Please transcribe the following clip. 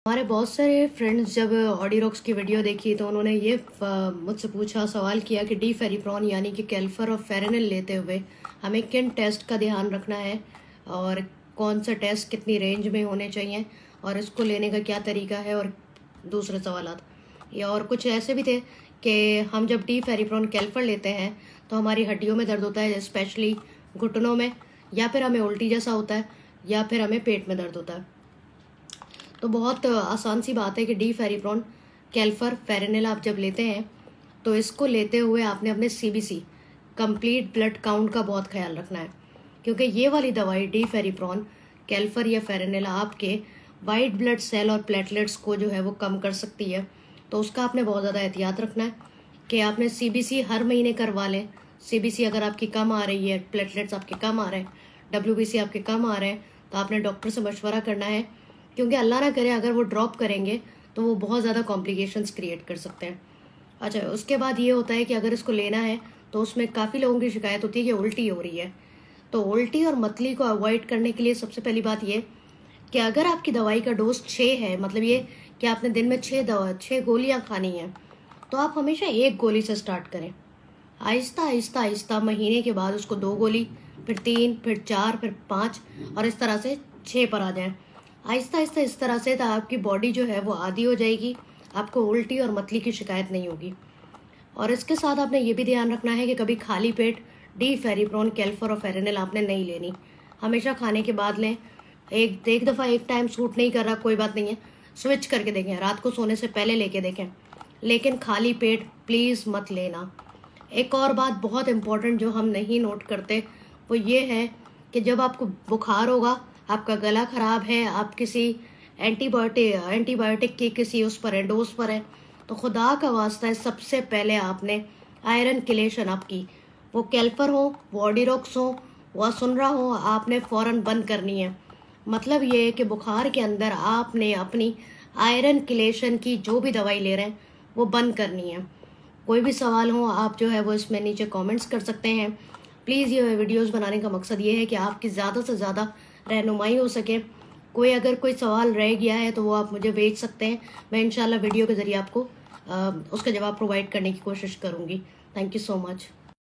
हमारे बहुत सारे फ्रेंड्स जब ऑडिरोक्स की वीडियो देखी तो उन्होंने ये मुझसे पूछा, सवाल किया कि डी फेरिप्रॉन यानी कि कैल्फर और फेरेनिल लेते हुए हमें किन टेस्ट का ध्यान रखना है और कौन सा टेस्ट कितनी रेंज में होने चाहिए और इसको लेने का क्या तरीका है। और दूसरे सवालात या और कुछ ऐसे भी थे कि हम जब डी फेरिप्रॉन कैल्फर लेते हैं तो हमारी हड्डियों में दर्द होता है, स्पेशली घुटनों में, या फिर हमें उल्टी जैसा होता है, या फिर हमें पेट में दर्द होता है। तो बहुत आसान सी बात है कि डी फेरिप्रॉन कैल्फर फेरेनिल आप जब लेते हैं तो इसको लेते हुए आपने अपने सीबीसी कंप्लीट ब्लड काउंट का बहुत ख्याल रखना है, क्योंकि ये वाली दवाई डी फेरिप्रॉन कैल्फर या फेरेनिल आपके वाइट ब्लड सेल और प्लेटलेट्स को जो है वो कम कर सकती है। तो उसका आपने बहुत ज़्यादा एहतियात रखना है कि आपने सीबीसी हर महीने करवा लें। सीबीसी अगर आपकी कम आ रही है, प्लेटलेट्स आपके कम आ रहे हैं, डब्ल्यूबीसी आपके कम आ रहे हैं, तो आपने डॉक्टर से मशवरा करना है, क्योंकि अल्लाह ना करे अगर वो ड्रॉप करेंगे तो वो बहुत ज़्यादा कॉम्प्लिकेशंस क्रिएट कर सकते हैं। अच्छा, उसके बाद ये होता है कि अगर इसको लेना है तो उसमें काफ़ी लोगों की शिकायत होती है कि उल्टी हो रही है। तो उल्टी और मतली को अवॉइड करने के लिए सबसे पहली बात ये कि अगर आपकी दवाई का डोज 6 है, मतलब ये कि आपने दिन में 6 गोलियाँ खानी हैं, तो आप हमेशा एक गोली से स्टार्ट करें। आहिस्ता आहिस्ता आहिस्ता महीने के बाद उसको 2 गोली, फिर 3, फिर 4, फिर 5 और इस तरह से 6 पर आ जाएं। आहिस्ता आहिस्ता इस तरह से तो आपकी बॉडी जो है वो आदी हो जाएगी, आपको उल्टी और मतली की शिकायत नहीं होगी। और इसके साथ आपने ये भी ध्यान रखना है कि कभी खाली पेट डी फेरिप्रॉन कैल्फर और फेरेनिल आपने नहीं लेनी, हमेशा खाने के बाद लें। एक दफ़ा एक टाइम सूट नहीं कर रहा, कोई बात नहीं है, स्विच करके देखें, रात को सोने से पहले लेके देखें, लेकिन खाली पेट प्लीज़ मत लेना। एक और बात बहुत इम्पॉर्टेंट जो हम नहीं नोट करते वो ये है कि जब आपको बुखार होगा, आपका गला ख़राब है, आप किसी एंटीबायोटिक की किसी उस पर है, डोज पर है, तो खुदा का वास्ता है सबसे पहले आपने आयरन किलेशन आपकी, वो कैल्फर हो, वो ऑडिरोक्स हो, वो सुनरा हो, आपने फ़ौरन बंद करनी है। मतलब ये है कि बुखार के अंदर आपने अपनी आयरन किलेशन की जो भी दवाई ले रहे हैं वो बंद करनी है। कोई भी सवाल हो आप जो है वो इसमें नीचे कमेंट्स कर सकते हैं। प्लीज़ ये वीडियोस बनाने का मकसद ये है कि आपकी ज़्यादा से ज़्यादा रहनुमाई हो सके। अगर कोई सवाल रह गया है तो वो आप मुझे भेज सकते हैं, मैं इंशाल्लाह वीडियो के ज़रिए आपको उसका जवाब प्रोवाइड करने की कोशिश करूँगी। Thank you so much.